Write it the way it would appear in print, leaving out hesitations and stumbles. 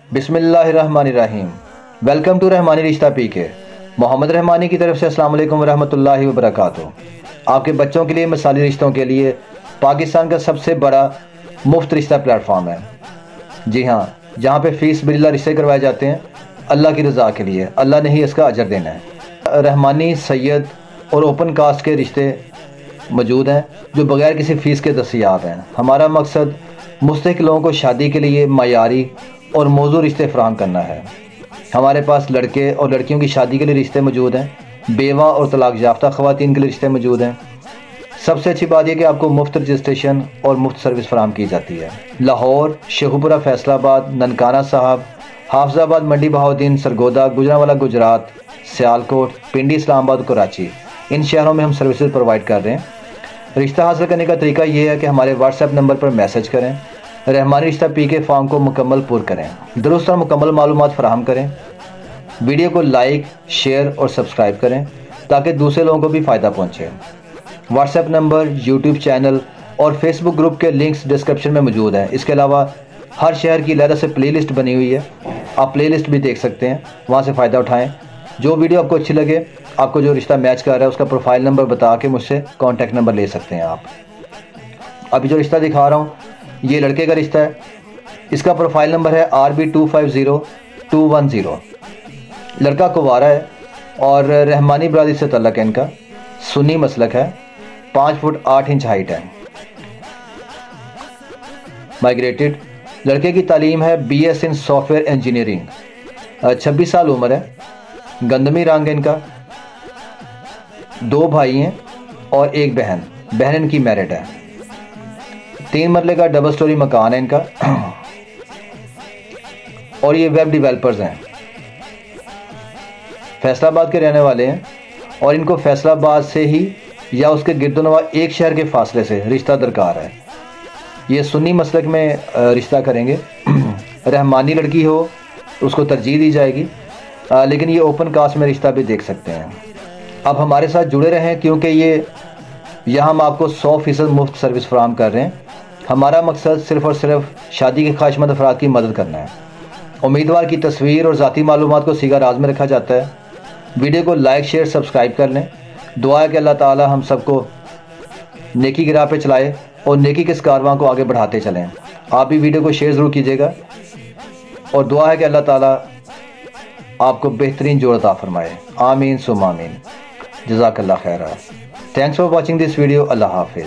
बिस्मिल्लाहिर्रहमानिर्रहीम। Welcome to Rahmani रिश्ता पीके। मोहम्मद रहमानी की तरफ से अस्सलाम वालेकुम रहमतुल्लाहि व बरकातुहू। आपके बच्चों के लिए मिसाली रिश्तों के लिए पाकिस्तान का सबसे बड़ा मुफ्त रिश्ता प्लेटफॉर्म है। जी हाँ, जहाँ पे फीस बिल्ला रिश्ते करवाए जाते हैं अल्लाह की रज़ा के लिए। अल्लाह ने ही इसका अजर देना है। रहमानी, सैयद और ओपन कास्ट के रिश्ते मौजूद हैं जो बग़ैर किसी फ़ीस के दस्तयाब हैं। हमारा मकसद मुस्तहिक़ लोगों को शादी के लिए मयारी और मौजूद रिश्ते फराहम करना है। हमारे पास लड़के और लड़कियों की शादी के लिए रिश्ते मौजूद हैं। बेवा और तलाक याफ्ता ख़वातीन के लिए रिश्ते मौजूद हैं। सबसे अच्छी बात यह कि आपको मुफ्त रजिस्ट्रेशन और मुफ्त सर्विस फराहम की जाती है। लाहौर, शेखुपुरा फैसलाबाद, ननकाना साहब, हाफजाबाद, मंडी बहाउद्दीन, सरगोदा, गुजरांवाला गुजरात, सियालकोट, पिंडी, इस्लामाबाद, कराची, इन शहरों में हम सर्विसेज प्रोवाइड कर रहे हैं। रिश्ता हासिल करने का तरीका ये है कि हमारे व्हाट्सएप नंबर पर मैसेज करें, रहमानी रिश्ता पीके फॉर्म को मुकम्मल पूर करें, दुरुस्त और मुकम्मल मालूमात फराहम करें, वीडियो को लाइक, शेयर और सब्सक्राइब करें ताकि दूसरे लोगों को भी फ़ायदा पहुंचे। व्हाट्सएप नंबर, यूट्यूब चैनल और फेसबुक ग्रुप के लिंक्स डिस्क्रिप्शन में मौजूद हैं। इसके अलावा हर शहर की अलग से प्ले लिस्ट बनी हुई है, आप प्ले लिस्ट भी देख सकते हैं, वहाँ से फ़ायदा उठाएँ। जो वीडियो आपको अच्छी लगे, आपको जो रिश्ता मैच कर रहा है उसका प्रोफाइल नंबर बता के मुझसे कॉन्टैक्ट नंबर ले सकते हैं आप। अभी जो रिश्ता दिखा रहा हूँ ये लड़के का रिश्ता है। इसका प्रोफाइल नंबर है RB250210। लड़का कुंवारा है और रहमानी बरादरी से तल्लक है इनका। सुन्नी मसलक है, 5 फुट 8 इंच हाइट है, माइग्रेटेड। लड़के की तालीम है BS इन सॉफ्टवेयर इंजीनियरिंग। 26 साल उम्र है, गंदमी रंग है इनका। 2 भाई हैं और 1 बहन। बहन इनकी मैरिड है। 3 मरले का डबल स्टोरी मकान है इनका और ये वेब डेवलपर्स हैं। फैसलाबाद के रहने वाले हैं और इनको फैसलाबाद से ही या उसके गिरदोनवा एक शहर के फासले से रिश्ता दरकार है। ये सुन्नी मसलक में रिश्ता करेंगे। रहमानी लड़की हो उसको तरजीह दी जाएगी, लेकिन ये ओपन कास्ट में रिश्ता भी देख सकते हैं। अब हमारे साथ जुड़े रहें क्योंकि यहाँ हम आपको 100% मुफ्त सर्विस फराहम कर रहे हैं। हमारा मकसद सिर्फ़ और सिर्फ शादी के ख्वाहिशमंद अफराद की मदद करना है। उम्मीदवार की तस्वीर और ज़ाती मालूमात को सीगा राज में रखा जाता है। वीडियो को लाइक, शेयर, सब्सक्राइब कर लें। दुआ है कि अल्लाह ताला हम सबको नेकी की राह पे चलाए और नेकी के इस कारवां को आगे बढ़ाते चलें। आप भी वीडियो को शेयर ज़रूर कीजिएगा और दुआ है कि अल्लाह ताला आपको बेहतरीन जोड़ अता फरमाए। आमीन सुम्मा आमीन। जज़ाकल्लाह खैरा। Thanks for watching this video. अल्लाह हाफिज़।